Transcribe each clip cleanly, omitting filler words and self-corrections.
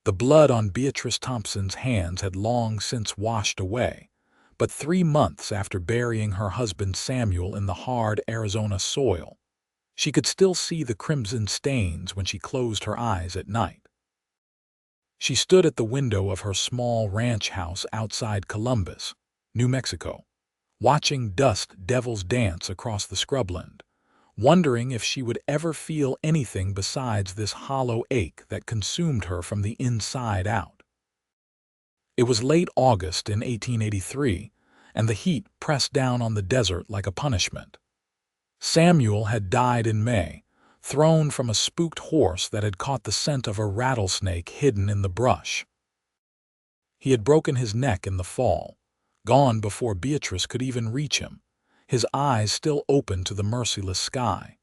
The blood on Beatrice Thompson's hands had long since washed away, but 3 months after burying her husband Samuel in the hard Arizona soil, she could still see the crimson stains when she closed her eyes at night. She stood at the window of her small ranch house outside Columbus, New Mexico, watching dust devils dance across the scrubland, wondering if she would ever feel anything besides this hollow ache that consumed her from the inside out. It was late August in 1883, and the heat pressed down on the desert like a punishment. Samuel had died in May, thrown from a spooked horse that had caught the scent of a rattlesnake hidden in the brush. He had broken his neck in the fall, gone before Beatrice could even reach him, his eyes still open to the merciless sky.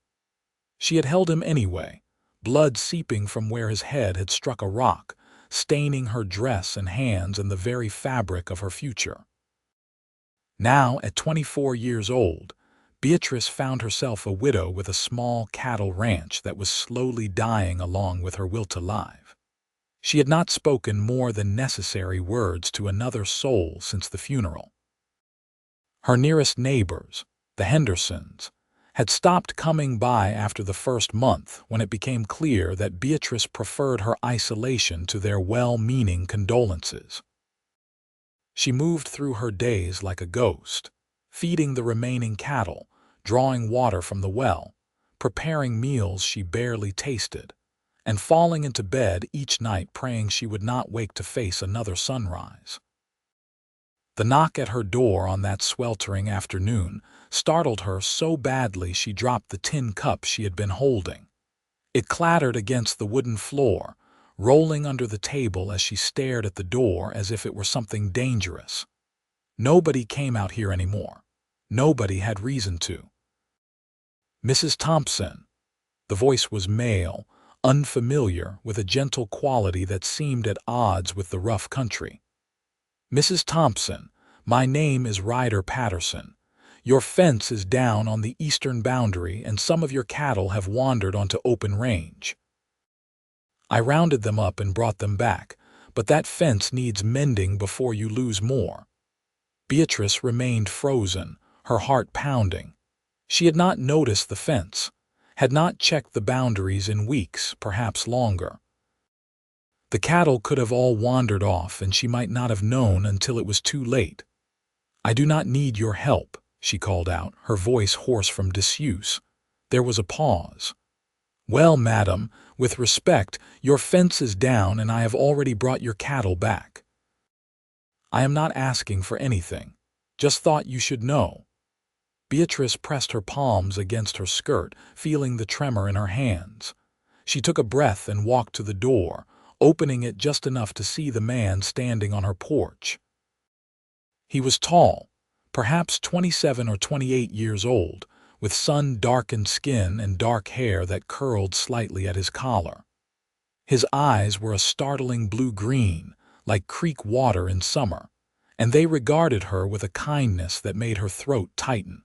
She had held him anyway, blood seeping from where his head had struck a rock, staining her dress and hands and the very fabric of her future. Now, at 24 years old, Beatrice found herself a widow with a small cattle ranch that was slowly dying along with her will to live. She had not spoken more than necessary words to another soul since the funeral. Her nearest neighbors, the Hendersons, had stopped coming by after the first month when it became clear that Beatrice preferred her isolation to their well-meaning condolences. She moved through her days like a ghost, feeding the remaining cattle, drawing water from the well, preparing meals she barely tasted, and falling into bed each night praying she would not wake to face another sunrise. The knock at her door on that sweltering afternoon startled her so badly she dropped the tin cup she had been holding. It clattered against the wooden floor, rolling under the table as she stared at the door as if it were something dangerous. Nobody came out here anymore. Nobody had reason to. "Mrs. Thompson." The voice was male, unfamiliar, with a gentle quality that seemed at odds with the rough country. "Mrs. Thompson, my name is Ryder Patterson. Your fence is down on the eastern boundary and some of your cattle have wandered onto open range. I rounded them up and brought them back, but that fence needs mending before you lose more." Beatrice remained frozen, her heart pounding. She had not noticed the fence, had not checked the boundaries in weeks, perhaps longer. The cattle could have all wandered off and she might not have known until it was too late. "I do not need your help," she called out, her voice hoarse from disuse. There was a pause. "Well, madam, with respect, your fence is down and I have already brought your cattle back. I am not asking for anything. Just thought you should know." Beatrice pressed her palms against her skirt, feeling the tremor in her hands. She took a breath and walked to the door, opening it just enough to see the man standing on her porch. He was tall, perhaps 27 or 28 years old, with sun-darkened skin and dark hair that curled slightly at his collar. His eyes were a startling blue-green, like creek water in summer, and they regarded her with a kindness that made her throat tighten.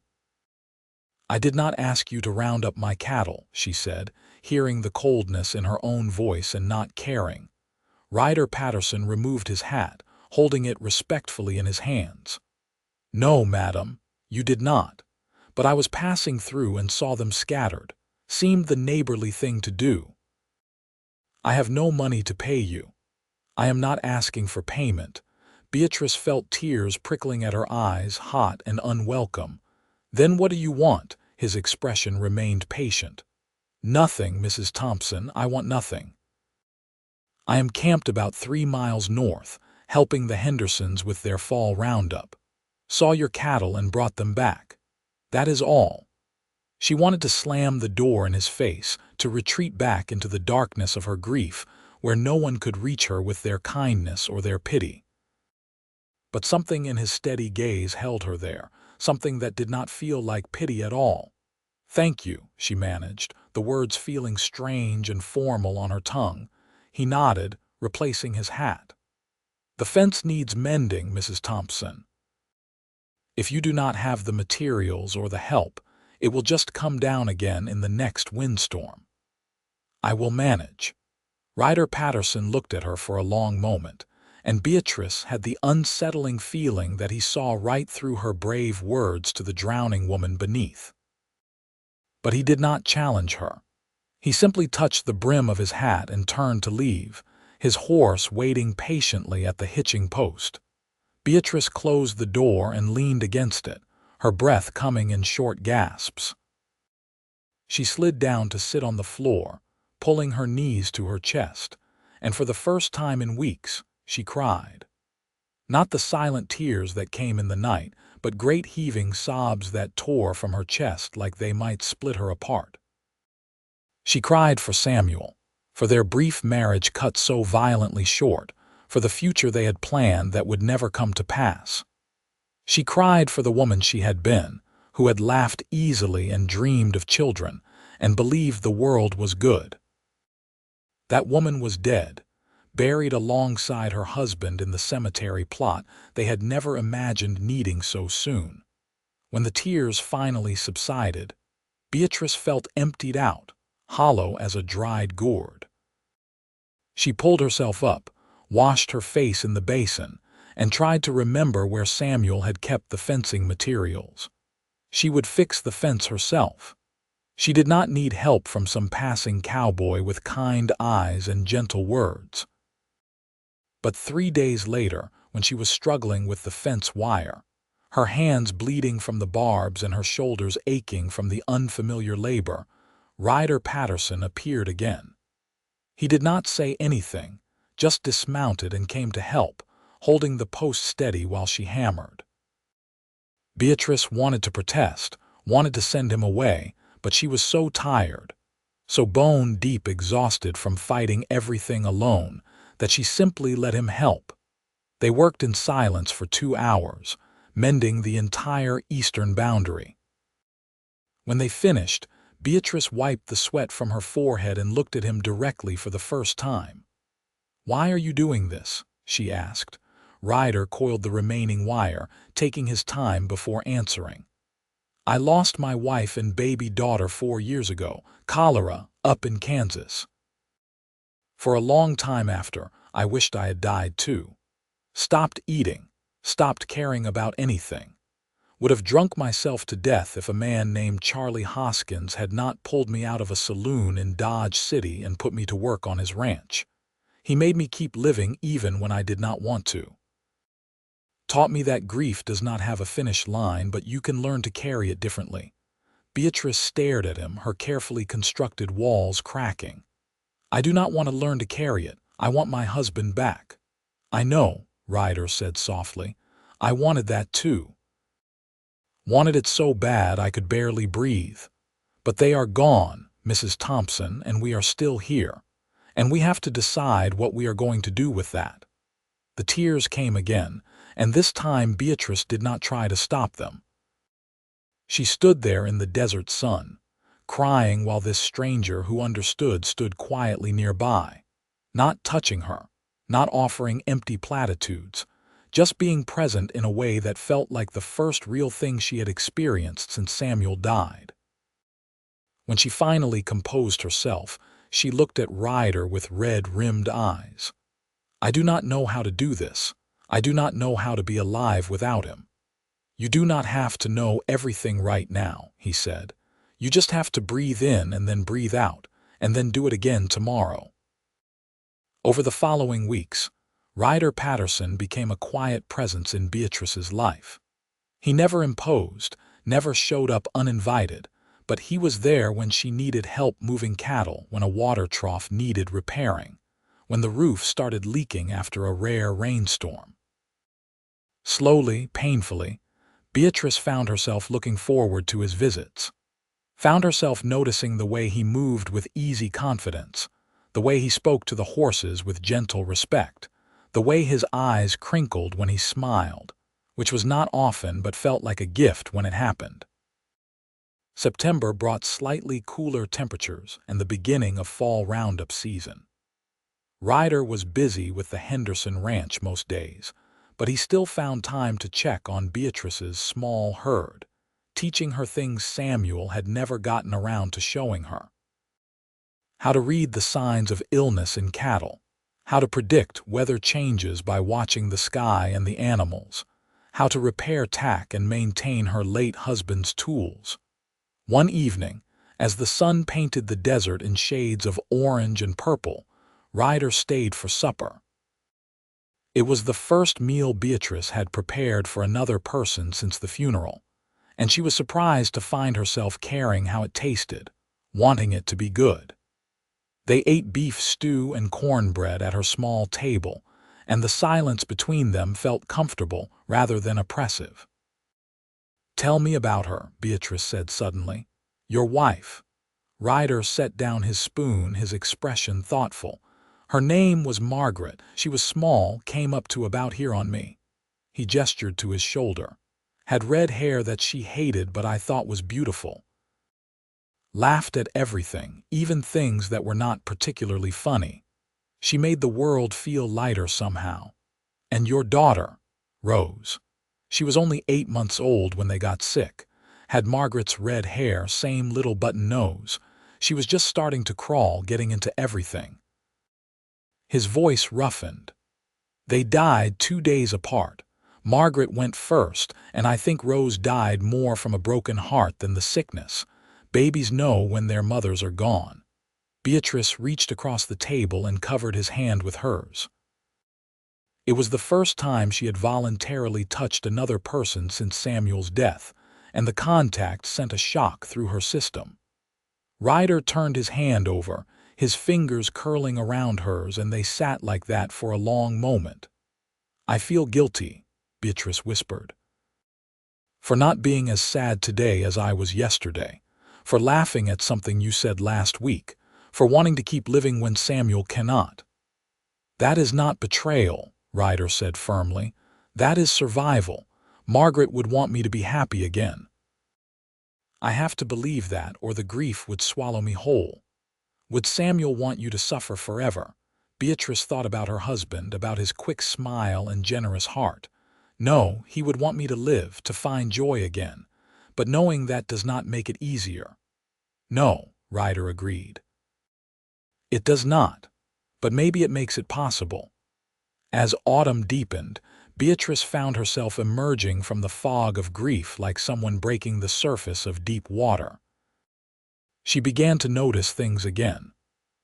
"I did not ask you to round up my cattle," she said, hearing the coldness in her own voice and not caring. Ryder Patterson removed his hat, holding it respectfully in his hands. "No, madam, you did not. But I was passing through and saw them scattered. Seemed the neighborly thing to do. I have no money to pay you. I am not asking for payment." Beatrice felt tears prickling at her eyes, hot and unwelcome. "Then what do you want?" His expression remained patient. "Nothing, Mrs. Thompson, I want nothing. I am camped about 3 miles north, helping the Hendersons with their fall roundup. Saw your cattle and brought them back. That is all." She wanted to slam the door in his face, to retreat back into the darkness of her grief, where no one could reach her with their kindness or their pity. But something in his steady gaze held her there, something that did not feel like pity at all. "Thank you," she managed, the words feeling strange and formal on her tongue. He nodded, replacing his hat. "The fence needs mending, Mrs. Thompson. If you do not have the materials or the help, it will just come down again in the next windstorm." "I will manage." Ryder Patterson looked at her for a long moment, and Beatrice had the unsettling feeling that he saw right through her brave words to the drowning woman beneath. But he did not challenge her. He simply touched the brim of his hat and turned to leave, his horse waiting patiently at the hitching post. Beatrice closed the door and leaned against it, her breath coming in short gasps. She slid down to sit on the floor, pulling her knees to her chest, and for the first time in weeks, she cried. Not the silent tears that came in the night, but great heaving sobs that tore from her chest like they might split her apart. She cried for Samuel, for their brief marriage cut so violently short, for the future they had planned that would never come to pass. She cried for the woman she had been, who had laughed easily and dreamed of children, and believed the world was good. That woman was dead, buried alongside her husband in the cemetery plot they had never imagined needing so soon. When the tears finally subsided, Beatrice felt emptied out, hollow as a dried gourd. She pulled herself up, washed her face in the basin, and tried to remember where Samuel had kept the fencing materials. She would fix the fence herself. She did not need help from some passing cowboy with kind eyes and gentle words. But 3 days later, when she was struggling with the fence wire, her hands bleeding from the barbs and her shoulders aching from the unfamiliar labor, Ryder Patterson appeared again. He did not say anything, just dismounted and came to help, holding the post steady while she hammered. Beatrice wanted to protest, wanted to send him away, but she was so tired, so bone-deep exhausted from fighting everything alone, that she simply let him help. They worked in silence for 2 hours, mending the entire eastern boundary. When they finished, Beatrice wiped the sweat from her forehead and looked at him directly for the first time. "Why are you doing this?" she asked. Ryder coiled the remaining wire, taking his time before answering. "I lost my wife and baby daughter 4 years ago, cholera, up in Kansas. For a long time after, I wished I had died too. Stopped eating, stopped caring about anything. Would have drunk myself to death if a man named Charlie Hoskins had not pulled me out of a saloon in Dodge City and put me to work on his ranch. He made me keep living even when I did not want to. Taught me that grief does not have a finish line, but you can learn to carry it differently." Beatrice stared at him, her carefully constructed walls cracking. "I do not want to learn to carry it. I want my husband back." "I know," Ryder said softly. "I wanted that too. Wanted it so bad I could barely breathe. But they are gone, Mrs. Thompson, and we are still here. And we have to decide what we are going to do with that." The tears came again, and this time Beatrice did not try to stop them. She stood there in the desert sun, crying while this stranger who understood stood quietly nearby, not touching her, not offering empty platitudes, just being present in a way that felt like the first real thing she had experienced since Samuel died. When she finally composed herself, she looked at Ryder with red-rimmed eyes. "I do not know how to do this. I do not know how to be alive without him." "You do not have to know everything right now," he said. "You just have to breathe in and then breathe out, and then do it again tomorrow." Over the following weeks, Ryder Patterson became a quiet presence in Beatrice's life. He never imposed, never showed up uninvited, but he was there when she needed help moving cattle, when a water trough needed repairing, when the roof started leaking after a rare rainstorm. Slowly, painfully, Beatrice found herself looking forward to his visits, found herself noticing the way he moved with easy confidence, the way he spoke to the horses with gentle respect, the way his eyes crinkled when he smiled, which was not often but felt like a gift when it happened. September brought slightly cooler temperatures and the beginning of fall roundup season. Ryder was busy with the Henderson Ranch most days, but he still found time to check on Beatrice's small herd, teaching her things Samuel had never gotten around to showing her. how to read the signs of illness in cattle, how to predict weather changes by watching the sky and the animals, how to repair tack and maintain her late husband's tools. One evening, as the sun painted the desert in shades of orange and purple, Ryder stayed for supper. It was the first meal Beatrice had prepared for another person since the funeral, and she was surprised to find herself caring how it tasted, wanting it to be good. They ate beef stew and cornbread at her small table, and the silence between them felt comfortable rather than oppressive. "Tell me about her," Beatrice said suddenly. "Your wife." Ryder set down his spoon, his expression thoughtful. "Her name was Margaret. She was small, came up to about here on me." He gestured to his shoulder. "Had red hair that she hated but I thought was beautiful. Laughed at everything, even things that were not particularly funny. She made the world feel lighter somehow." "And your daughter?" "Rose. She was only 8 months old when they got sick. Had Margaret's red hair, same little button nose. She was just starting to crawl, getting into everything." His voice roughened. "They died 2 days apart. Margaret went first, and I think Rose died more from a broken heart than the sickness. Babies know when their mothers are gone." Beatrice reached across the table and covered his hand with hers. It was the first time she had voluntarily touched another person since Samuel's death, and the contact sent a shock through her system. Ryder turned his hand over, his fingers curling around hers, and they sat like that for a long moment. "I feel guilty," Beatrice whispered, "for not being as sad today as I was yesterday, for laughing at something you said last week, for wanting to keep living when Samuel cannot." "That is not betrayal," Ryder said firmly. "That is survival. Margaret would want me to be happy again. I have to believe that, or the grief would swallow me whole." "Would Samuel want you to suffer forever?" Beatrice thought about her husband, about his quick smile and generous heart. "No, he would want me to live, to find joy again. But knowing that does not make it easier." "No," Ryder agreed. "It does not. But maybe it makes it possible." As autumn deepened, Beatrice found herself emerging from the fog of grief like someone breaking the surface of deep water. She began to notice things again.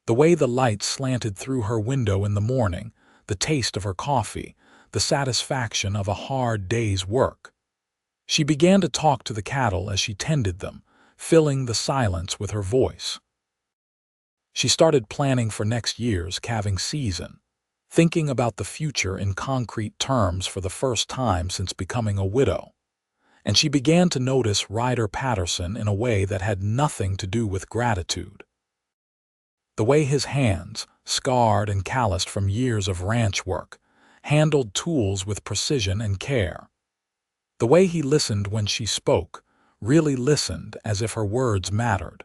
The way the light slanted through her window in the morning, the taste of her coffee, the satisfaction of a hard day's work. She began to talk to the cattle as she tended them, filling the silence with her voice. She started planning for next year's calving season, thinking about the future in concrete terms for the first time since becoming a widow. And she began to notice Ryder Patterson in a way that had nothing to do with gratitude. The way his hands, scarred and calloused from years of ranch work, handled tools with precision and care. The way he listened when she spoke, really listened as if her words mattered.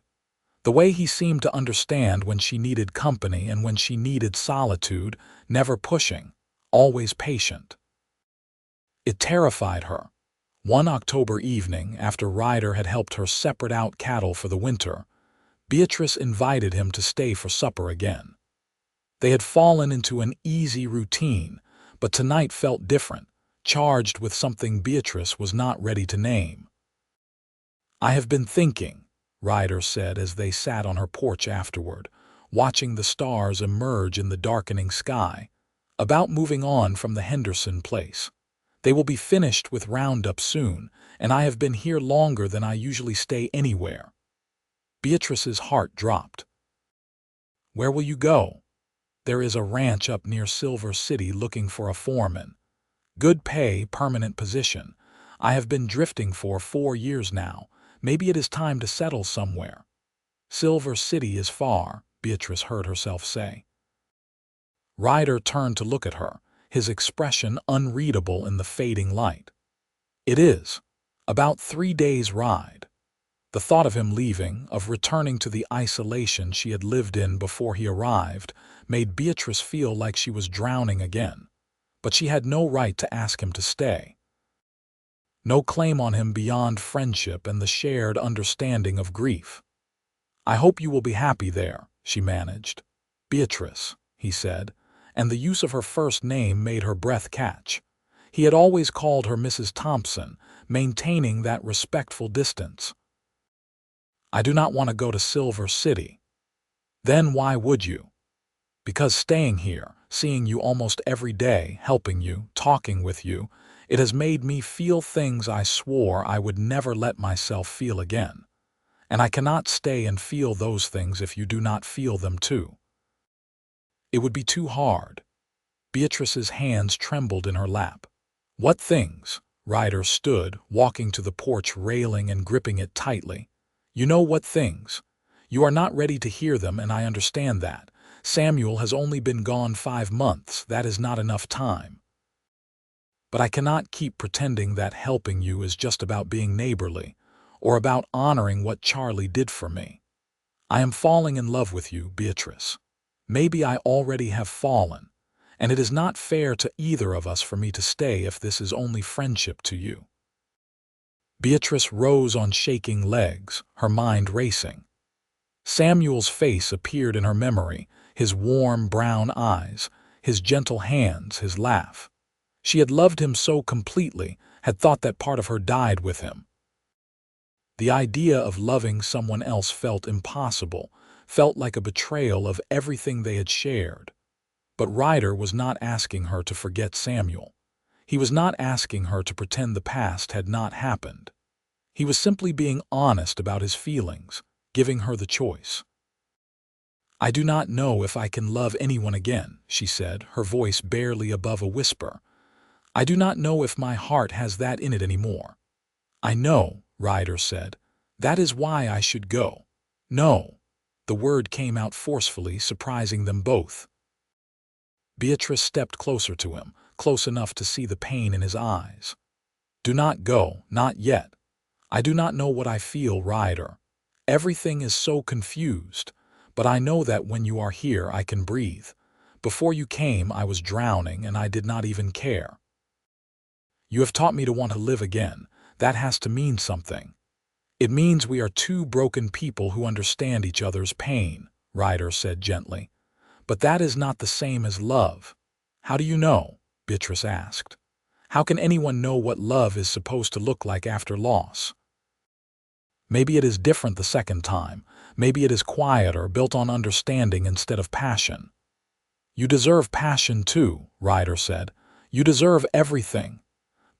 The way he seemed to understand when she needed company and when she needed solitude, never pushing, always patient. It terrified her. One October evening, after Ryder had helped her separate out cattle for the winter, Beatrice invited him to stay for supper again. They had fallen into an easy routine, but tonight felt different, charged with something Beatrice was not ready to name. "I have been thinking," Ryder said as they sat on her porch afterward, watching the stars emerge in the darkening sky, "about moving on from the Henderson place. They will be finished with Roundup soon, and I have been here longer than I usually stay anywhere." Beatrice's heart dropped. "Where will you go?" "There is a ranch up near Silver City looking for a foreman. Good pay, permanent position. I have been drifting for 4 years now. Maybe it is time to settle somewhere." "Silver City is far," Beatrice heard herself say. Ryder turned to look at her, his expression unreadable in the fading light. "It is. About 3 days' ride." The thought of him leaving, of returning to the isolation she had lived in before he arrived, made Beatrice feel like she was drowning again. But she had no right to ask him to stay. No claim on him beyond friendship and the shared understanding of grief. "I hope you will be happy there," she managed. Beatrice, he said, and the use of her first name made her breath catch. He had always called her Mrs. Thompson, maintaining that respectful distance. I do not want to go to Silver City. Then why would you? Because staying here, seeing you almost every day, helping you, talking with you, it has made me feel things I swore I would never let myself feel again. And I cannot stay and feel those things if you do not feel them too. It would be too hard. Beatrice's hands trembled in her lap. What things? Ryder stood, walking to the porch railing and gripping it tightly. You know what things? You are not ready to hear them, and I understand that. Samuel has only been gone 5 months. That is not enough time. But I cannot keep pretending that helping you is just about being neighborly, or about honoring what Charlie did for me. I am falling in love with you, Beatrice. Maybe I already have fallen, and it is not fair to either of us for me to stay if this is only friendship to you. Beatrice rose on shaking legs, her mind racing. Samuel's face appeared in her memory, his warm brown eyes, his gentle hands, his laugh. She had loved him so completely, had thought that part of her died with him. The idea of loving someone else felt impossible, felt like a betrayal of everything they had shared. But Ryder was not asking her to forget Samuel. He was not asking her to pretend the past had not happened. He was simply being honest about his feelings, giving her the choice. I do not know if I can love anyone again, she said, her voice barely above a whisper. I do not know if my heart has that in it anymore. I know, Ryder said. That is why I should go. No. The word came out forcefully, surprising them both. Beatrice stepped closer to him, close enough to see the pain in his eyes. Do not go, not yet. I do not know what I feel, Ryder. Everything is so confused, but I know that when you are here I can breathe. Before you came I was drowning and I did not even care. You have taught me to want to live again. That has to mean something. It means we are two broken people who understand each other's pain, Ryder said gently. But that is not the same as love. How do you know? Beatrice asked. How can anyone know what love is supposed to look like after loss? Maybe it is different the second time. Maybe it is quieter, built on understanding instead of passion. You deserve passion too, Ryder said. You deserve everything.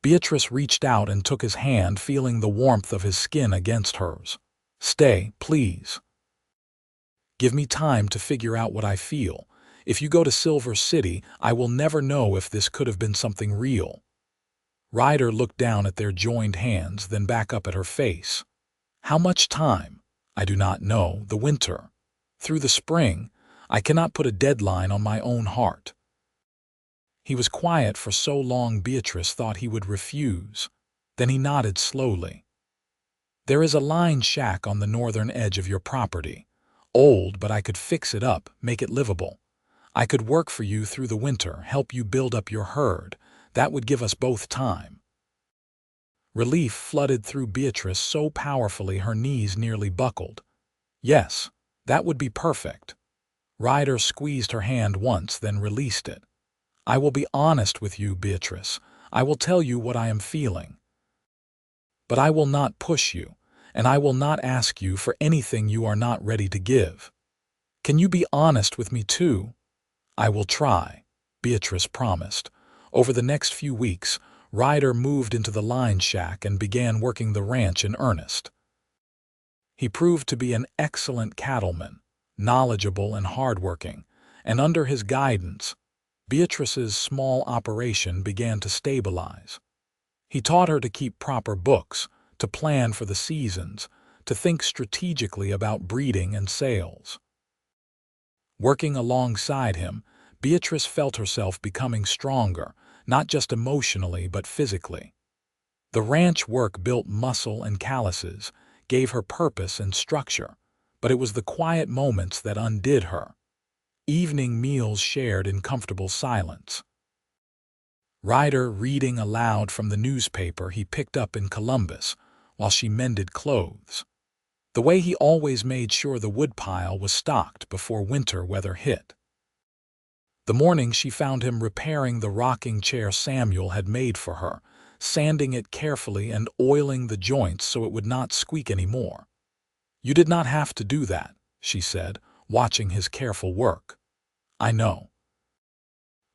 Beatrice reached out and took his hand, feeling the warmth of his skin against hers. Stay, please. Give me time to figure out what I feel. If you go to Silver City, I will never know if this could have been something real. Ryder looked down at their joined hands, then back up at her face. How much time? I do not know. The winter. Through the spring. I cannot put a deadline on my own heart. He was quiet for so long Beatrice thought he would refuse. Then he nodded slowly. There is a line shack on the northern edge of your property. Old, but I could fix it up, make it livable. I could work for you through the winter, help you build up your herd. That would give us both time. Relief flooded through Beatrice so powerfully her knees nearly buckled. Yes, that would be perfect. Ryder squeezed her hand once, then released it. I will be honest with you, Beatrice. I will tell you what I am feeling. But I will not push you, and I will not ask you for anything you are not ready to give. Can you be honest with me too? I will try, Beatrice promised. Over the next few weeks, Ryder moved into the line shack and began working the ranch in earnest. He proved to be an excellent cattleman, knowledgeable and hardworking, and under his guidance, Beatrice's small operation began to stabilize. He taught her to keep proper books, to plan for the seasons, to think strategically about breeding and sales. Working alongside him, Beatrice felt herself becoming stronger, not just emotionally but physically. The ranch work built muscle and calluses, gave her purpose and structure, but it was the quiet moments that undid her. Evening meals shared in comfortable silence. Ryder reading aloud from the newspaper he picked up in Columbus while she mended clothes. The way he always made sure the woodpile was stocked before winter weather hit. The morning she found him repairing the rocking chair Samuel had made for her, sanding it carefully and oiling the joints so it would not squeak anymore. "You did not have to do that," she said, watching his careful work. "I know.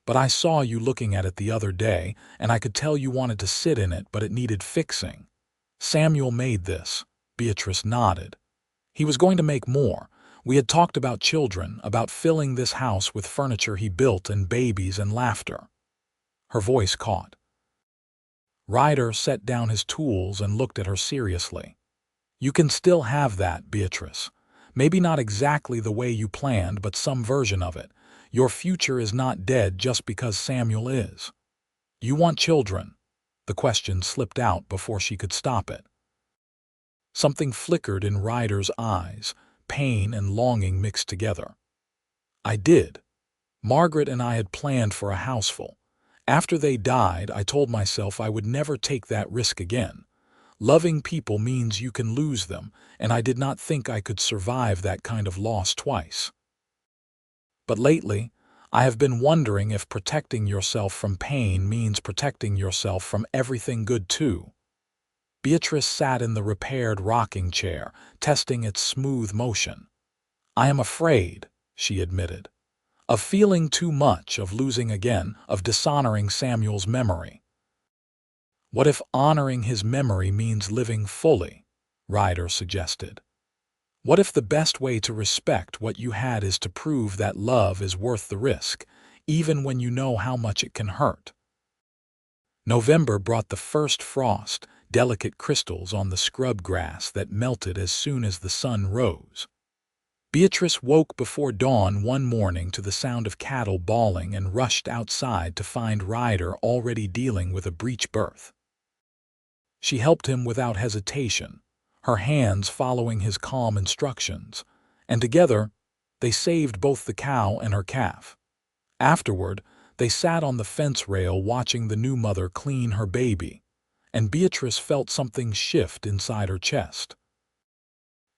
But I saw you looking at it the other day, and I could tell you wanted to sit in it, but it needed fixing. Samuel made this." Beatrice nodded. "He was going to make more. We had talked about children, about filling this house with furniture he built and babies and laughter." Her voice caught. Ryder set down his tools and looked at her seriously. "You can still have that, Beatrice. Maybe not exactly the way you planned, but some version of it. Your future is not dead just because Samuel is. You want children." The question slipped out before she could stop it. Something flickered in Ryder's eyes, pain and longing mixed together. "I did. Margaret and I had planned for a houseful. After they died, I told myself I would never take that risk again. Loving people means you can lose them, and I did not think I could survive that kind of loss twice. But lately, I have been wondering if protecting yourself from pain means protecting yourself from everything good too." Beatrice sat in the repaired rocking chair, testing its smooth motion. "I am afraid," she admitted, "of feeling too much, of losing again, of dishonoring Samuel's memory." "What if honoring his memory means living fully?" Ryder suggested. "What if the best way to respect what you had is to prove that love is worth the risk, even when you know how much it can hurt?" November brought the first frost, delicate crystals on the scrub grass that melted as soon as the sun rose. Beatrice woke before dawn one morning to the sound of cattle bawling and rushed outside to find Ryder already dealing with a breech birth. She helped him without hesitation, her hands following his calm instructions, and together they saved both the cow and her calf. Afterward, they sat on the fence rail watching the new mother clean her baby, and Beatrice felt something shift inside her chest.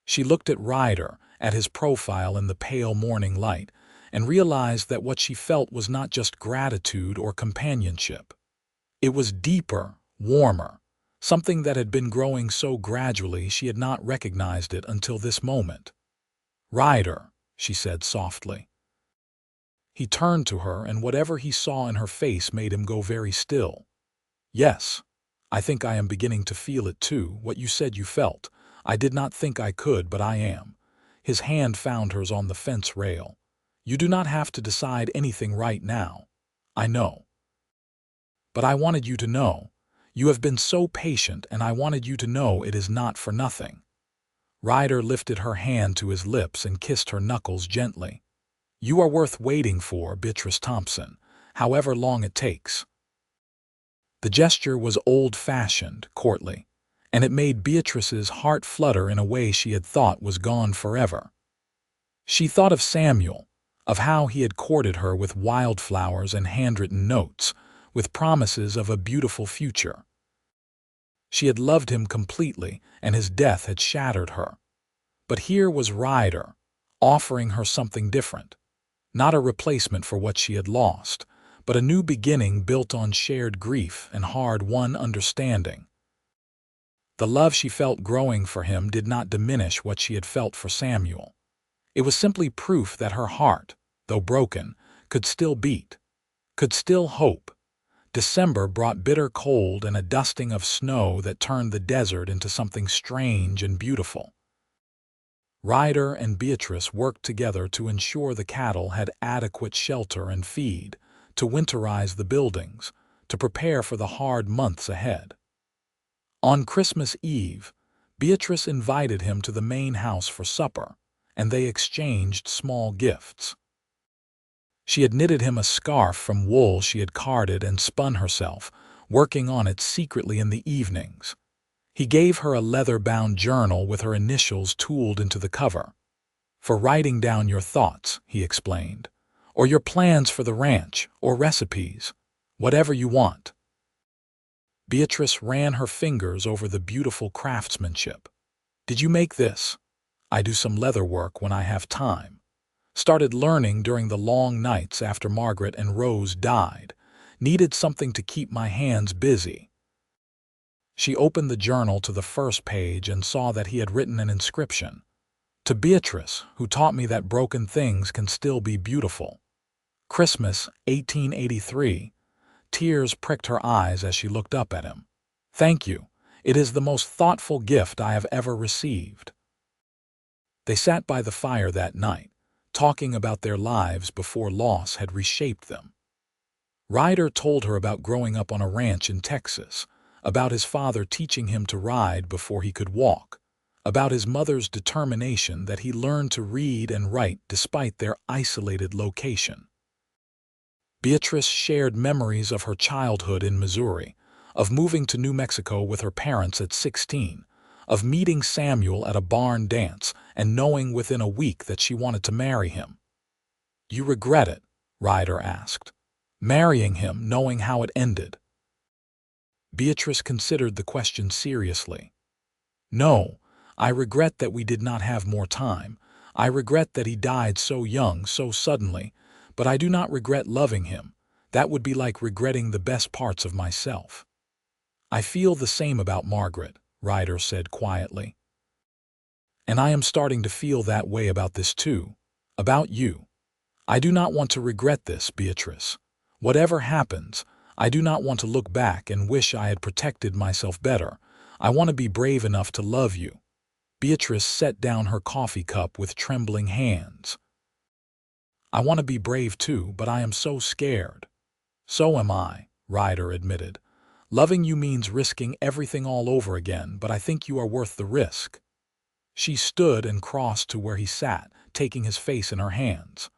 She looked at Ryder, at his profile in the pale morning light, and realized that what she felt was not just gratitude or companionship. It was deeper, warmer, something that had been growing so gradually she had not recognized it until this moment. "Ryder," she said softly. He turned to her, and whatever he saw in her face made him go very still. "Yes, I think I am beginning to feel it too, what you said you felt. I did not think I could, but I am." His hand found hers on the fence rail. "You do not have to decide anything right now. I know. But I wanted you to know. You have been so patient, and I wanted you to know it is not for nothing." Ryder lifted her hand to his lips and kissed her knuckles gently. "You are worth waiting for, Beatrice Thompson, however long it takes." The gesture was old-fashioned, courtly, and it made Beatrice's heart flutter in a way she had thought was gone forever. She thought of Samuel, of how he had courted her with wildflowers and handwritten notes, with promises of a beautiful future. She had loved him completely, and his death had shattered her. But here was Ryder, offering her something different. Not a replacement for what she had lost, but a new beginning built on shared grief and hard-won understanding. The love she felt growing for him did not diminish what she had felt for Samuel. It was simply proof that her heart, though broken, could still beat, could still hope. December brought bitter cold and a dusting of snow that turned the desert into something strange and beautiful. Ryder and Beatrice worked together to ensure the cattle had adequate shelter and feed, to winterize the buildings, to prepare for the hard months ahead. On Christmas Eve, Beatrice invited him to the main house for supper, and they exchanged small gifts. She had knitted him a scarf from wool she had carded and spun herself, working on it secretly in the evenings. He gave her a leather-bound journal with her initials tooled into the cover. "For writing down your thoughts," he explained, "or your plans for the ranch, or recipes, whatever you want." Beatrice ran her fingers over the beautiful craftsmanship. "Did you make this?" I do some leather work when I have time. Started learning during the long nights after Margaret and Rose died. Needed something to keep my hands busy. She opened the journal to the first page and saw that he had written an inscription. To Beatrice, who taught me that broken things can still be beautiful. Christmas, 1883. Tears pricked her eyes as she looked up at him. Thank you. It is the most thoughtful gift I have ever received. They sat by the fire that night, talking about their lives before loss had reshaped them. Ryder told her about growing up on a ranch in Texas, about his father teaching him to ride before he could walk, about his mother's determination that he learned to read and write despite their isolated location. Beatrice shared memories of her childhood in Missouri, of moving to New Mexico with her parents at 16, of meeting Samuel at a barn dance and knowing within a week that she wanted to marry him. You regret it? Ryder asked. Marrying him, knowing how it ended. Beatrice considered the question seriously. No, I regret that we did not have more time. I regret that he died so young, so suddenly, but I do not regret loving him. That would be like regretting the best parts of myself. I feel the same about Margaret, Ryder said quietly. And I am starting to feel that way about this too, about you. I do not want to regret this, Beatrice. Whatever happens, I do not want to look back and wish I had protected myself better. I want to be brave enough to love you. Beatrice set down her coffee cup with trembling hands. I want to be brave too, but I am so scared. So am I, Ryder admitted. Loving you means risking everything all over again, but I think you are worth the risk. She stood and crossed to where he sat, taking his face in her hands.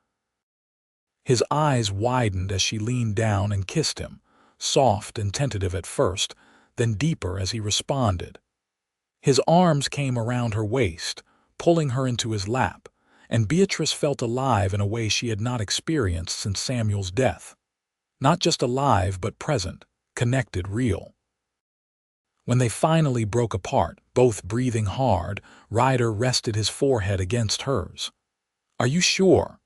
His eyes widened as she leaned down and kissed him, soft and tentative at first, then deeper as he responded. His arms came around her waist, pulling her into his lap, and Beatrice felt alive in a way she had not experienced since Samuel's death. Not just alive, but present, connected, real. When they finally broke apart, both breathing hard, Ryder rested his forehead against hers. Are you sure?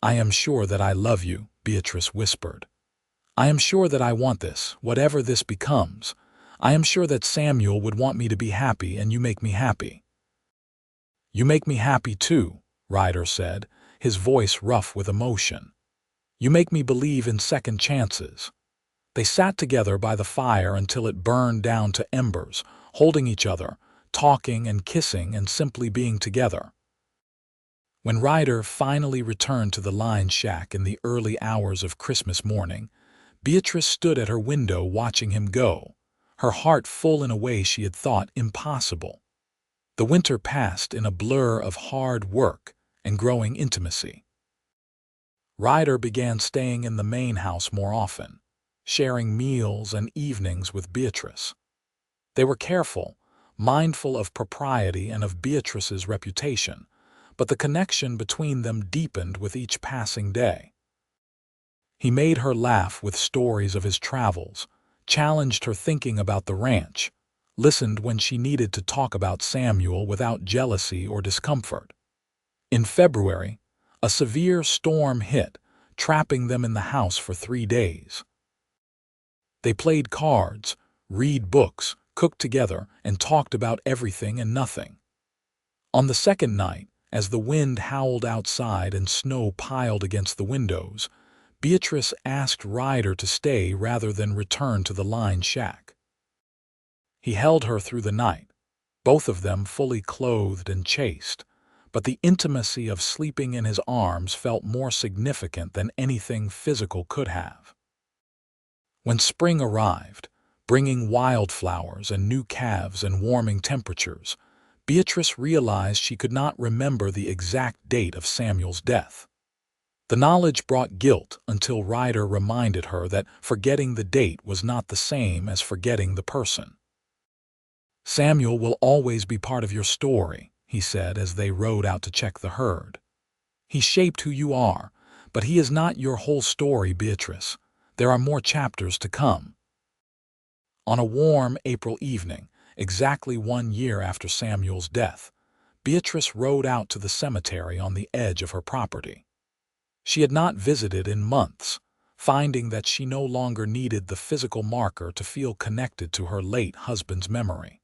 I am sure that I love you, Beatrice whispered. I am sure that I want this, whatever this becomes. I am sure that Samuel would want me to be happy, and you make me happy. You make me happy too, Ryder said, his voice rough with emotion. You make me believe in second chances. They sat together by the fire until it burned down to embers, holding each other, talking and kissing and simply being together. When Ryder finally returned to the line shack in the early hours of Christmas morning, Beatrice stood at her window watching him go, her heart full in a way she had thought impossible. The winter passed in a blur of hard work and growing intimacy. Ryder began staying in the main house more often, sharing meals and evenings with Beatrice. They were careful, mindful of propriety and of Beatrice's reputation, but the connection between them deepened with each passing day. He made her laugh with stories of his travels, challenged her thinking about the ranch, listened when she needed to talk about Samuel without jealousy or discomfort. In February, a severe storm hit, trapping them in the house for 3 days. They played cards, read books, cooked together, and talked about everything and nothing. On the second night, as the wind howled outside and snow piled against the windows, Beatrice asked Ryder to stay rather than return to the line shack. He held her through the night, both of them fully clothed and chaste, but the intimacy of sleeping in his arms felt more significant than anything physical could have. When spring arrived, bringing wildflowers and new calves and warming temperatures, Beatrice realized she could not remember the exact date of Samuel's death. The knowledge brought guilt until Ryder reminded her that forgetting the date was not the same as forgetting the person. Samuel will always be part of your story, he said as they rode out to check the herd. He shaped who you are, but he is not your whole story, Beatrice. There are more chapters to come. On a warm April evening, exactly 1 year after Samuel's death, Beatrice rode out to the cemetery on the edge of her property. She had not visited in months, finding that she no longer needed the physical marker to feel connected to her late husband's memory.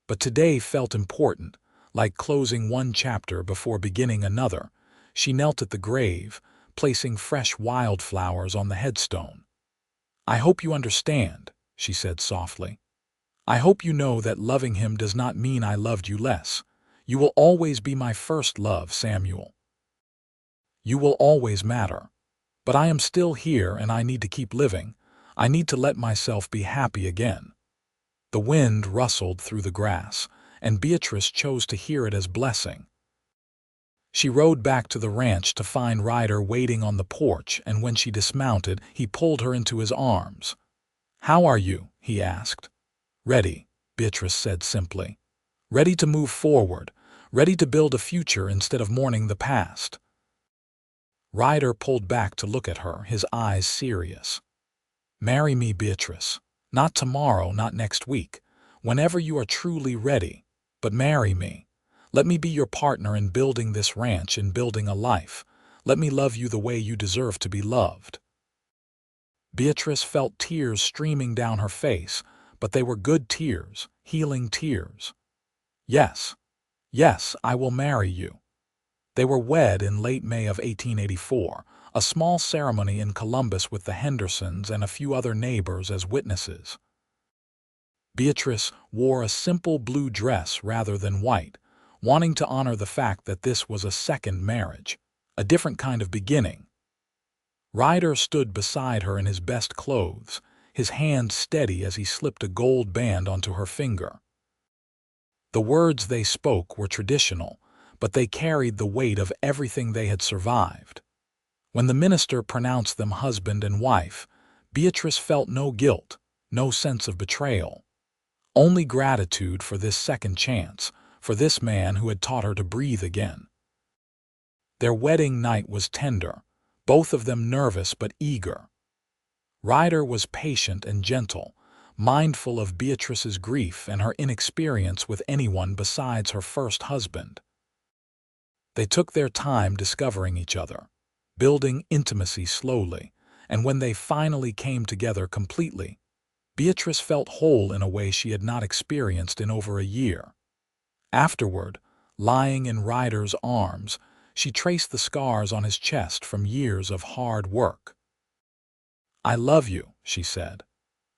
But today felt important, like closing one chapter before beginning another. She knelt at the grave, placing fresh wildflowers on the headstone. "I hope you understand," she said softly. "I hope you know that loving him does not mean I loved you less. You will always be my first love, Samuel. You will always matter. But I am still here and I need to keep living. I need to let myself be happy again." The wind rustled through the grass, and Beatrice chose to hear it as blessing. She rode back to the ranch to find Ryder waiting on the porch, and when she dismounted, he pulled her into his arms. "How are you?" he asked. "Ready," Beatrice said simply. "Ready to move forward, ready to build a future instead of mourning the past." Ryder pulled back to look at her, his eyes serious. "Marry me, Beatrice. Not tomorrow, not next week. Whenever you are truly ready. But marry me. Let me be your partner in building this ranch, in building a life. Let me love you the way you deserve to be loved." Beatrice felt tears streaming down her face, but they were good tears, healing tears. "Yes, yes, I will marry you." They were wed in late May of 1884, a small ceremony in Columbus with the Hendersons and a few other neighbors as witnesses. Beatrice wore a simple blue dress rather than white, wanting to honor the fact that this was a second marriage, a different kind of beginning. Ryder stood beside her in his best clothes, his hand steady as he slipped a gold band onto her finger. The words they spoke were traditional, but they carried the weight of everything they had survived. When the minister pronounced them husband and wife, Beatrice felt no guilt, no sense of betrayal. Only gratitude for this second chance, for this man who had taught her to breathe again. Their wedding night was tender, both of them nervous but eager. Ryder was patient and gentle, mindful of Beatrice's grief and her inexperience with anyone besides her first husband. They took their time discovering each other, building intimacy slowly, and when they finally came together completely, Beatrice felt whole in a way she had not experienced in over a year. Afterward, lying in Ryder's arms, she traced the scars on his chest from years of hard work. "I love you," she said.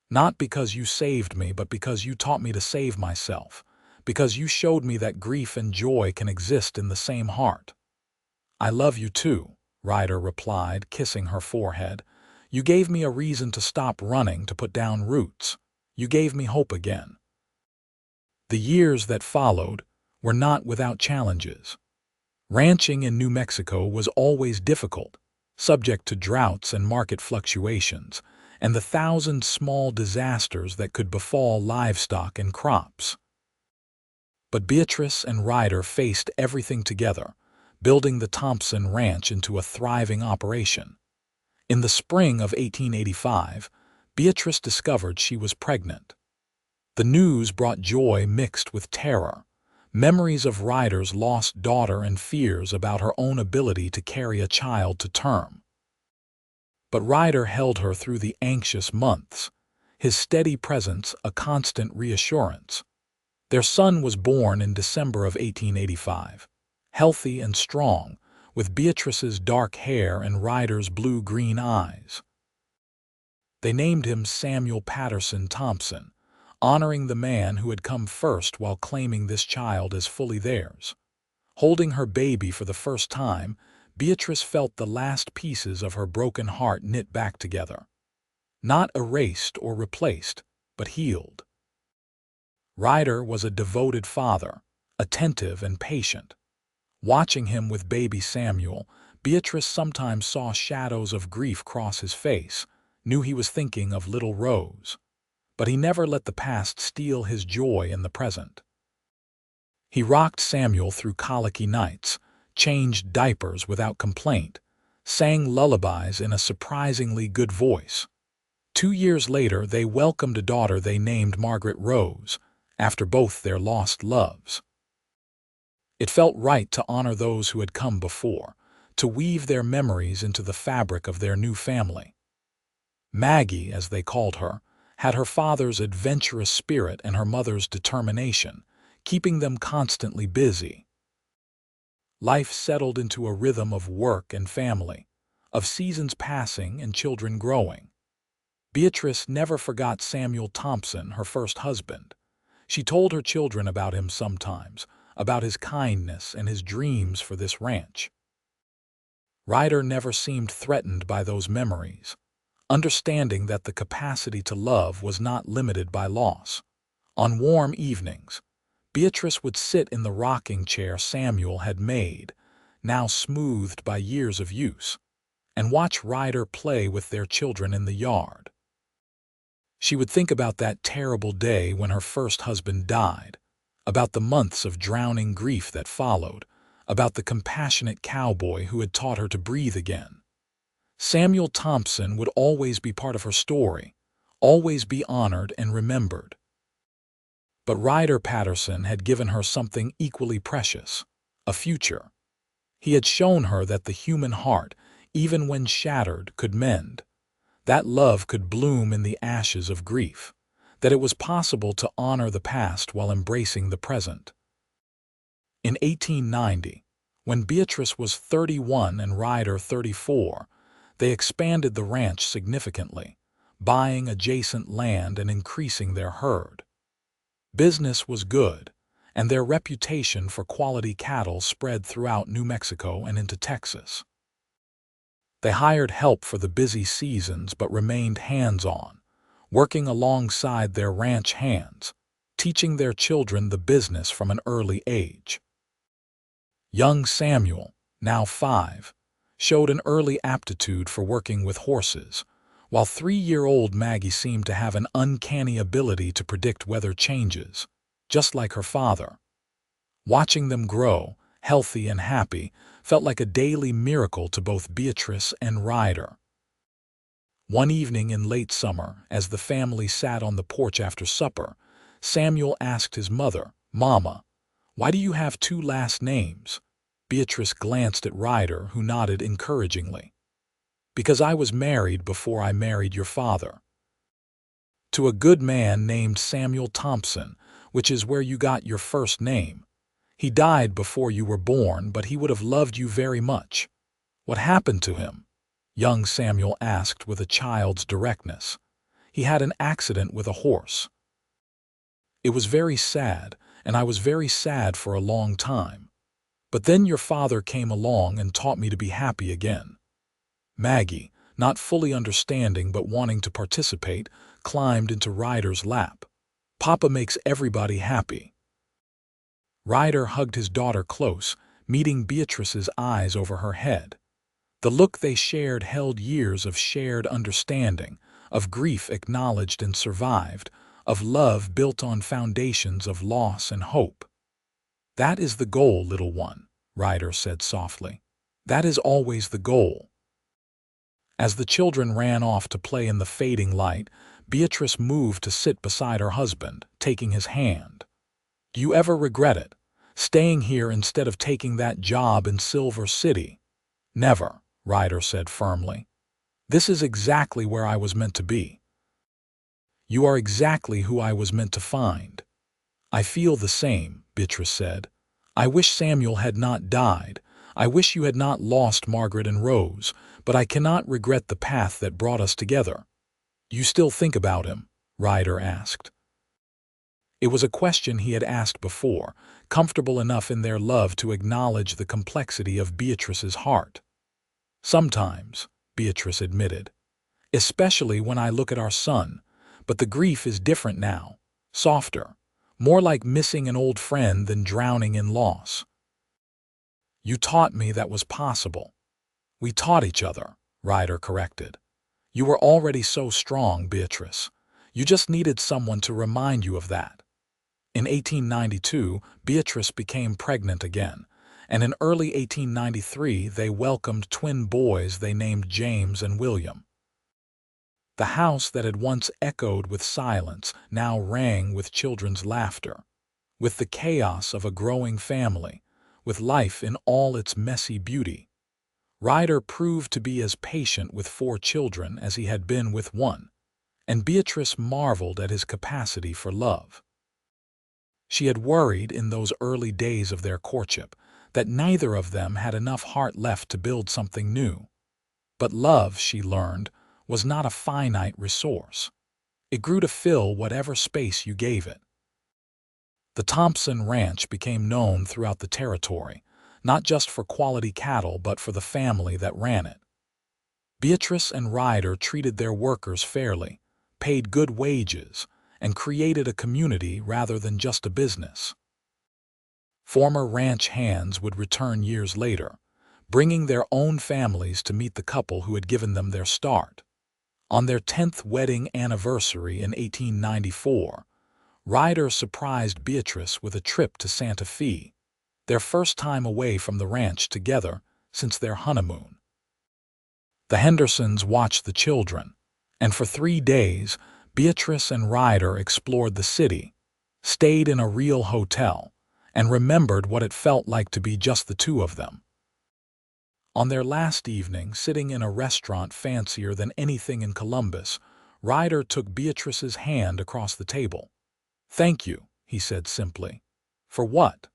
"Not because you saved me, but because you taught me to save myself, because you showed me that grief and joy can exist in the same heart." "I love you too," Ryder replied, kissing her forehead. "You gave me a reason to stop running, to put down roots. You gave me hope again." The years that followed were not without challenges. Ranching in New Mexico was always difficult, subject to droughts and market fluctuations, and the thousand small disasters that could befall livestock and crops. But Beatrice and Ryder faced everything together, building the Thompson Ranch into a thriving operation. In the spring of 1885, Beatrice discovered she was pregnant. The news brought joy mixed with terror, memories of Ryder's lost daughter and fears about her own ability to carry a child to term. But Ryder held her through the anxious months, his steady presence a constant reassurance. Their son was born in December of 1885, healthy and strong, with Beatrice's dark hair and Ryder's blue-green eyes. They named him Samuel Patterson Thompson, honoring the man who had come first while claiming this child as fully theirs. Holding her baby for the first time, Beatrice felt the last pieces of her broken heart knit back together. Not erased or replaced, but healed. Ryder was a devoted father, attentive and patient. Watching him with baby Samuel, Beatrice sometimes saw shadows of grief cross his face, knew he was thinking of little Rose. But he never let the past steal his joy in the present. He rocked Samuel through colicky nights, changed diapers without complaint, sang lullabies in a surprisingly good voice. 2 years later, they welcomed a daughter they named Margaret Rose, after both their lost loves. It felt right to honor those who had come before, to weave their memories into the fabric of their new family. Maggie, as they called her, had her father's adventurous spirit and her mother's determination, keeping them constantly busy. Life settled into a rhythm of work and family, of seasons passing and children growing. Beatrice never forgot Samuel Thompson, her first husband. She told her children about him sometimes, about his kindness and his dreams for this ranch. Ryder never seemed threatened by those memories, understanding that the capacity to love was not limited by loss. On warm evenings, Beatrice would sit in the rocking chair Samuel had made, now smoothed by years of use, and watch Ryder play with their children in the yard. She would think about that terrible day when her first husband died, about the months of drowning grief that followed, about the compassionate cowboy who had taught her to breathe again. Samuel Thompson would always be part of her story, always be honored and remembered. But Ryder Patterson had given her something equally precious, a future. He had shown her that the human heart, even when shattered, could mend, that love could bloom in the ashes of grief, that it was possible to honor the past while embracing the present. In 1890, when Beatrice was 31 and Ryder 34, they expanded the ranch significantly, buying adjacent land and increasing their herd. Business was good, and their reputation for quality cattle spread throughout New Mexico and into Texas. They hired help for the busy seasons but remained hands-on, working alongside their ranch hands, teaching their children the business from an early age. Young Samuel, now 5, showed an early aptitude for working with horses, while 3-year-old Maggie seemed to have an uncanny ability to predict weather changes, just like her father. Watching them grow, healthy and happy, felt like a daily miracle to both Beatrice and Ryder. One evening in late summer, as the family sat on the porch after supper, Samuel asked his mother, "Mama, why do you have 2 last names?" Beatrice glanced at Ryder, who nodded encouragingly. "Because I was married before I married your father. To a good man named Samuel Thompson, which is where you got your first name. He died before you were born, but he would have loved you very much." "What happened to him?" young Samuel asked with a child's directness. "He had an accident with a horse." "It was very sad, and I was very sad for a long time. But then your father came along and taught me to be happy again." Maggie, not fully understanding but wanting to participate, climbed into Ryder's lap. "Papa makes everybody happy." Ryder hugged his daughter close, meeting Beatrice's eyes over her head. The look they shared held years of shared understanding, of grief acknowledged and survived, of love built on foundations of loss and hope. "That is the goal, little one," Ryder said softly. "That is always the goal." As the children ran off to play in the fading light, Beatrice moved to sit beside her husband, taking his hand. "Do you ever regret it, staying here instead of taking that job in Silver City?" "Never," Ryder said firmly. "This is exactly where I was meant to be." "You are exactly who I was meant to find." "I feel the same," Beatrice said. "I wish Samuel had not died. I wish you had not lost Margaret and Rose, but I cannot regret the path that brought us together." "Do you still think about him?" Ryder asked. It was a question he had asked before, comfortable enough in their love to acknowledge the complexity of Beatrice's heart. "Sometimes," Beatrice admitted, "especially when I look at our son, but the grief is different now, softer, more like missing an old friend than drowning in loss." "You taught me that was possible." "We taught each other," Ryder corrected. "You were already so strong, Beatrice. You just needed someone to remind you of that." In 1892, Beatrice became pregnant again, and in early 1893 they welcomed twin boys they named James and William. The house that had once echoed with silence now rang with children's laughter, with the chaos of a growing family, with life in all its messy beauty. Ryder proved to be as patient with 4 children as he had been with one, and Beatrice marveled at his capacity for love. She had worried in those early days of their courtship that neither of them had enough heart left to build something new. But love, she learned, was not a finite resource. It grew to fill whatever space you gave it. The Thompson Ranch became known throughout the territory, not just for quality cattle but for the family that ran it. Beatrice and Ryder treated their workers fairly, paid good wages, and created a community rather than just a business. Former ranch hands would return years later, bringing their own families to meet the couple who had given them their start. On their 10th wedding anniversary in 1894, Ryder surprised Beatrice with a trip to Santa Fe, their first time away from the ranch together since their honeymoon. The Hendersons watched the children, and for 3 days, Beatrice and Ryder explored the city, stayed in a real hotel, and remembered what it felt like to be just the two of them. On their last evening, sitting in a restaurant fancier than anything in Columbus, Ryder took Beatrice's hand across the table. "Thank you," he said simply. "For what?"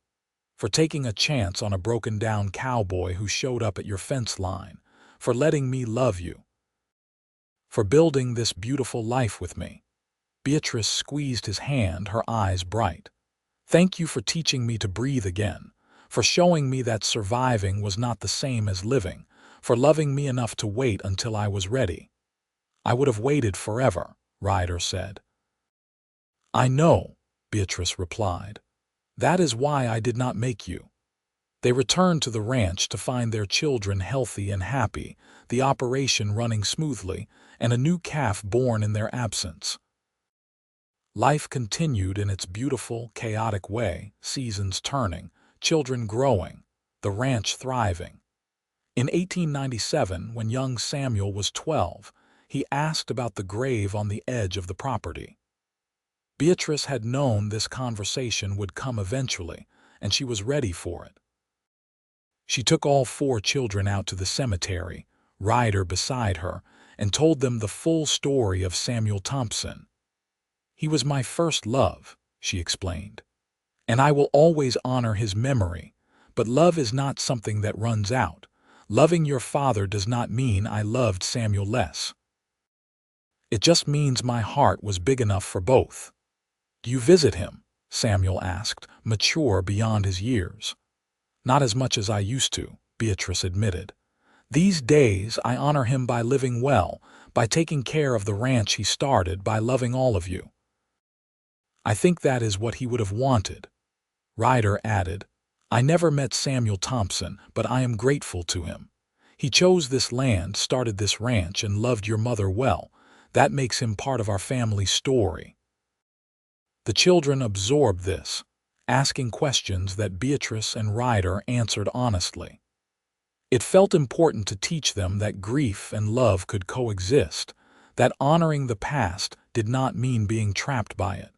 "For taking a chance on a broken-down cowboy who showed up at your fence line, for letting me love you, for building this beautiful life with me." Beatrice squeezed his hand, her eyes bright. "Thank you for teaching me to breathe again, for showing me that surviving was not the same as living, for loving me enough to wait until I was ready." "I would have waited forever," Ryder said. "I know," Beatrice replied. "That is why I did not make you." They returned to the ranch to find their children healthy and happy, the operation running smoothly, and a new calf born in their absence. Life continued in its beautiful, chaotic way, seasons turning, children growing, the ranch thriving. In 1897, when young Samuel was 12, he asked about the grave on the edge of the property. Beatrice had known this conversation would come eventually, and she was ready for it. She took all 4 children out to the cemetery, Ryder beside her, and told them the full story of Samuel Thompson. "He was my first love," she explained, "and I will always honor his memory, but love is not something that runs out. Loving your father does not mean I loved Samuel less. It just means my heart was big enough for both." "Do you visit him?" Samuel asked, mature beyond his years. "Not as much as I used to," Beatrice admitted. "These days I honor him by living well, by taking care of the ranch he started, by loving all of you." "I think that is what he would have wanted." Ryder added, "I never met Samuel Thompson, but I am grateful to him. He chose this land, started this ranch, and loved your mother well. That makes him part of our family story." The children absorbed this, asking questions that Beatrice and Ryder answered honestly. It felt important to teach them that grief and love could coexist, that honoring the past did not mean being trapped by it.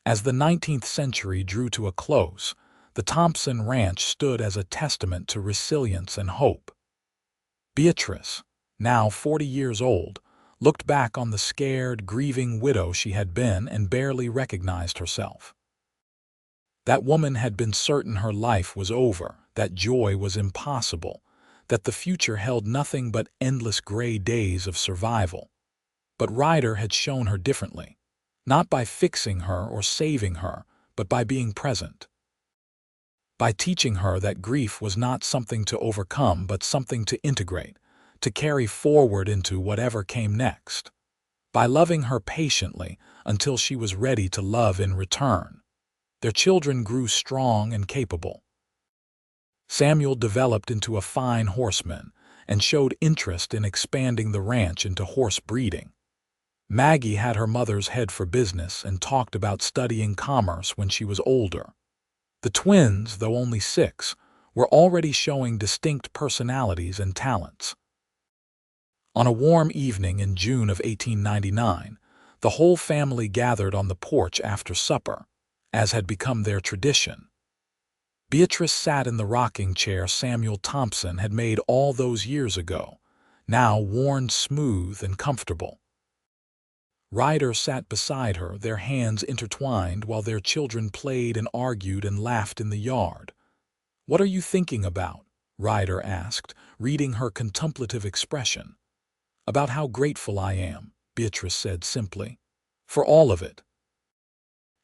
As the 19th century drew to a close, the Thompson Ranch stood as a testament to resilience and hope. Beatrice, now 40 years old, looked back on the scared, grieving widow she had been and barely recognized herself. That woman had been certain her life was over, that joy was impossible, that the future held nothing but endless gray days of survival. But Ryder had shown her differently, not by fixing her or saving her, but by being present. By teaching her that grief was not something to overcome but something to integrate, to carry forward into whatever came next. By loving her patiently until she was ready to love in return. Their children grew strong and capable. Samuel developed into a fine horseman and showed interest in expanding the ranch into horse breeding. Maggie had her mother's head for business and talked about studying commerce when she was older. The twins, though only 6, were already showing distinct personalities and talents. On a warm evening in June of 1899, the whole family gathered on the porch after supper, as had become their tradition. Beatrice sat in the rocking chair Samuel Thompson had made all those years ago, now worn smooth and comfortable. Ryder sat beside her, their hands intertwined while their children played and argued and laughed in the yard. "What are you thinking about?" Ryder asked, reading her contemplative expression. "About how grateful I am," Beatrice said simply. "For all of it.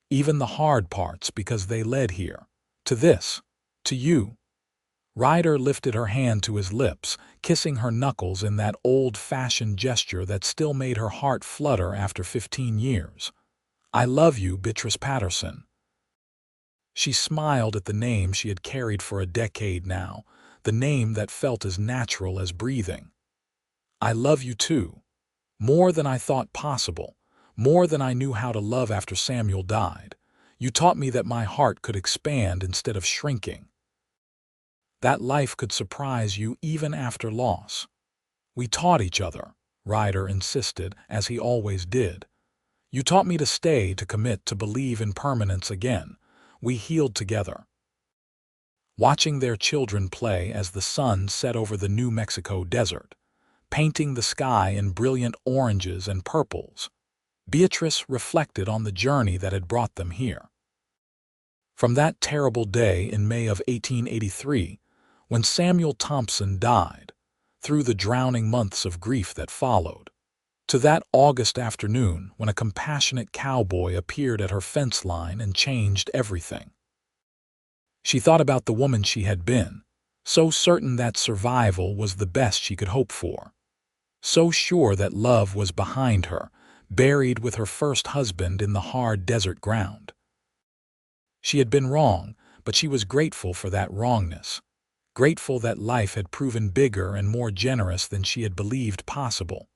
Even the hard parts, because they led here. To this. To you." Ryder lifted her hand to his lips, kissing her knuckles in that old-fashioned gesture that still made her heart flutter after 15 years. "I love you, Beatrice Patterson." She smiled at the name she had carried for a decade now, the name that felt as natural as breathing. "I love you too. More than I thought possible, more than I knew how to love after Samuel died. You taught me that my heart could expand instead of shrinking. That life could surprise you even after loss." "We taught each other," Ryder insisted, as he always did. "You taught me to stay, to commit, to believe in permanence again. We healed together." Watching their children play as the sun set over the New Mexico desert, painting the sky in brilliant oranges and purples, Beatrice reflected on the journey that had brought them here. From that terrible day in May of 1883, when Samuel Thompson died, through the drowning months of grief that followed, to that August afternoon when a compassionate cowboy appeared at her fence line and changed everything. She thought about the woman she had been, so certain that survival was the best she could hope for, so sure that love was behind her, buried with her first husband in the hard desert ground. She had been wrong, but she was grateful for that wrongness, grateful that life had proven bigger and more generous than she had believed possible.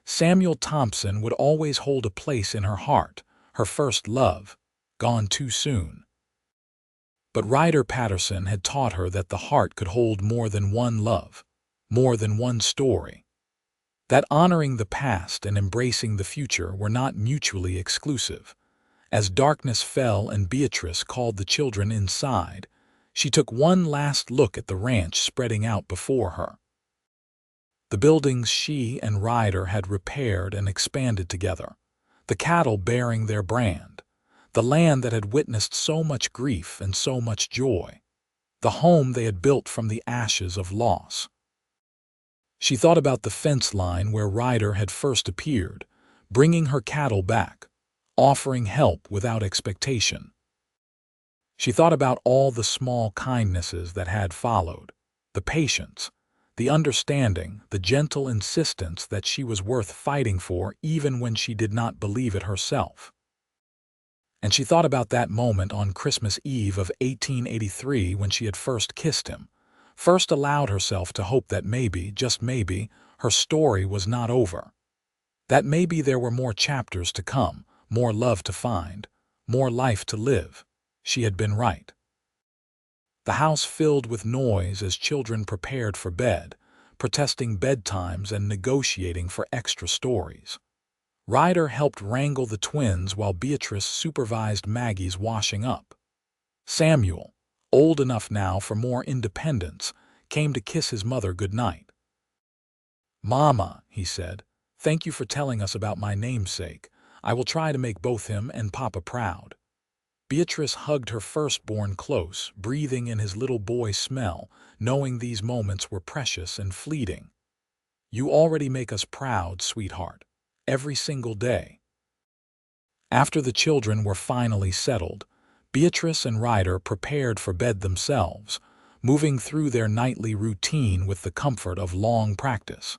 Samuel Thompson would always hold a place in her heart, her first love, gone too soon. But Ryder Patterson had taught her that the heart could hold more than one love, more than one story. That honoring the past and embracing the future were not mutually exclusive. As darkness fell and Beatrice called the children inside, she took one last look at the ranch spreading out before her. The buildings she and Ryder had repaired and expanded together, the cattle bearing their brand, the land that had witnessed so much grief and so much joy, the home they had built from the ashes of loss. She thought about the fence line where Ryder had first appeared, bringing her cattle back, offering help without expectation. She thought about all the small kindnesses that had followed, the patience, the understanding, the gentle insistence that she was worth fighting for even when she did not believe it herself. And she thought about that moment on Christmas Eve of 1883 when she had first kissed him, first allowed herself to hope that maybe, just maybe, her story was not over. That maybe there were more chapters to come, more love to find, more life to live. She had been right. The house filled with noise as children prepared for bed, protesting bedtimes and negotiating for extra stories. Ryder helped wrangle the twins while Beatrice supervised Maggie's washing up. Samuel, old enough now for more independence, came to kiss his mother goodnight. "Mama," he said, "thank you for telling us about my namesake. I will try to make both him and Papa proud." Beatrice hugged her firstborn close, breathing in his little boy smell, knowing these moments were precious and fleeting. "You already make us proud, sweetheart. Every single day." After the children were finally settled, Beatrice and Ryder prepared for bed themselves, moving through their nightly routine with the comfort of long practice.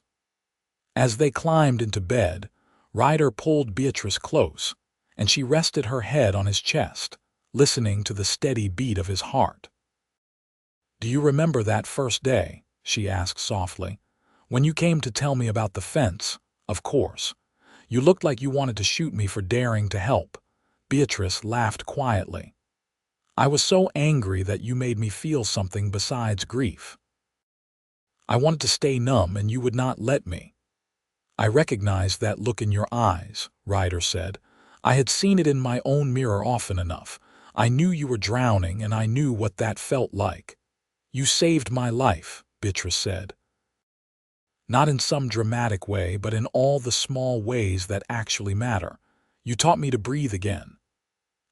As they climbed into bed, Ryder pulled Beatrice close, and she rested her head on his chest, listening to the steady beat of his heart. "Do you remember that first day?" she asked softly. "When you came to tell me about the fence, of course. You looked like you wanted to shoot me for daring to help." Beatrice laughed quietly. "I was so angry that you made me feel something besides grief. I wanted to stay numb and you would not let me." "I recognized that look in your eyes," Ryder said. "I had seen it in my own mirror often enough. I knew you were drowning, and I knew what that felt like. You saved my life, Beatrice said. Not in some dramatic way, but in all the small ways that actually matter. You taught me to breathe again.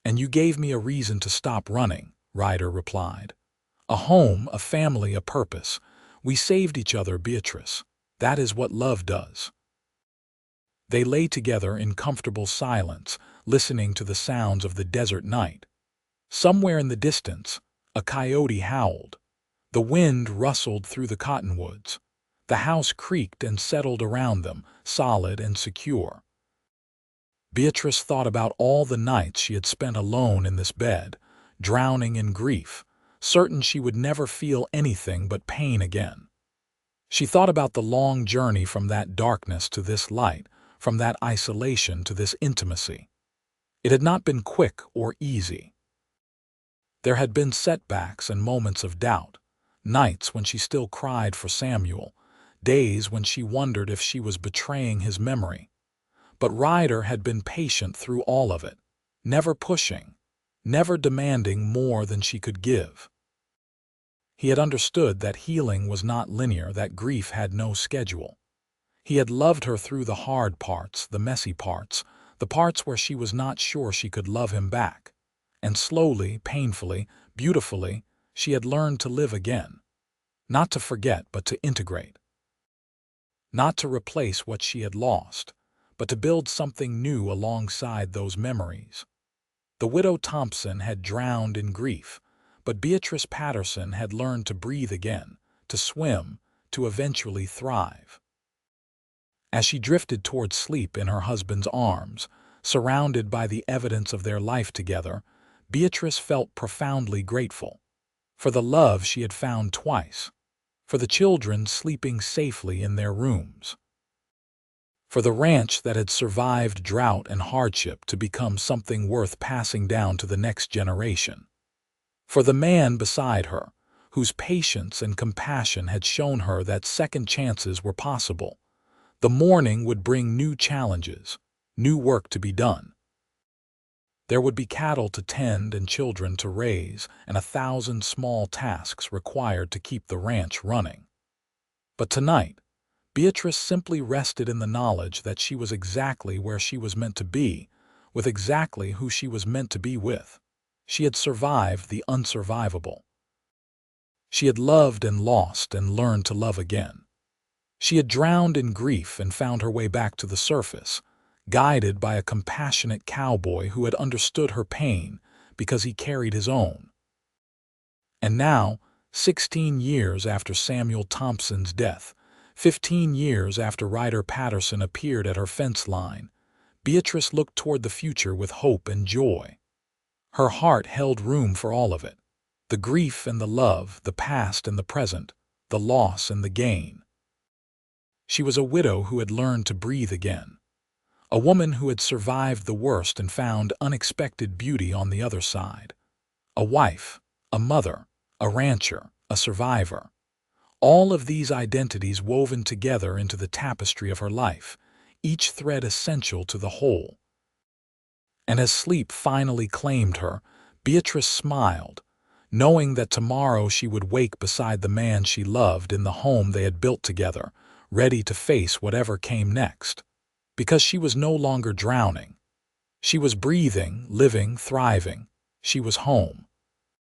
And you gave me a reason to stop running, Ryder replied. A home, a family, a purpose. We saved each other, Beatrice. That is what love does. They lay together in comfortable silence, listening to the sounds of the desert night. Somewhere in the distance, a coyote howled. The wind rustled through the cottonwoods. The house creaked and settled around them, solid and secure. Beatrice thought about all the nights she had spent alone in this bed, drowning in grief, certain she would never feel anything but pain again. She thought about the long journey from that darkness to this light, from that isolation to this intimacy. It had not been quick or easy. There had been setbacks and moments of doubt, nights when she still cried for Samuel, days when she wondered if she was betraying his memory. But Ryder had been patient through all of it, never pushing, never demanding more than she could give. He had understood that healing was not linear, that grief had no schedule. He had loved her through the hard parts, the messy parts, the parts where she was not sure she could love him back. And slowly, painfully, beautifully, she had learned to live again. Not to forget, but to integrate. Not to replace what she had lost, but to build something new alongside those memories. The widow Thompson had drowned in grief, but Beatrice Patterson had learned to breathe again, to swim, to eventually thrive. As she drifted toward sleep in her husband's arms, surrounded by the evidence of their life together, Beatrice felt profoundly grateful. For the love she had found twice, for the children sleeping safely in their rooms, for the ranch that had survived drought and hardship to become something worth passing down to the next generation, for the man beside her, whose patience and compassion had shown her that second chances were possible. The morning would bring new challenges, new work to be done. There would be cattle to tend and children to raise, and 1,000 small tasks required to keep the ranch running. But tonight, Beatrice simply rested in the knowledge that she was exactly where she was meant to be, with exactly who she was meant to be with. She had survived the unsurvivable. She had loved and lost and learned to love again. She had drowned in grief and found her way back to the surface, guided by a compassionate cowboy who had understood her pain because he carried his own. And now, 16 years after Samuel Thompson's death, 15 years after Ryder Patterson appeared at her fence line, Beatrice looked toward the future with hope and joy. Her heart held room for all of it, the grief and the love, the past and the present, the loss and the gain. She was a widow who had learned to breathe again, a woman who had survived the worst and found unexpected beauty on the other side, a wife, a mother, a rancher, a survivor. All of these identities woven together into the tapestry of her life, each thread essential to the whole. And as sleep finally claimed her, Beatrice smiled, knowing that tomorrow she would wake beside the man she loved in the home they had built together, ready to face whatever came next. Because she was no longer drowning. She was breathing, living, thriving. She was home.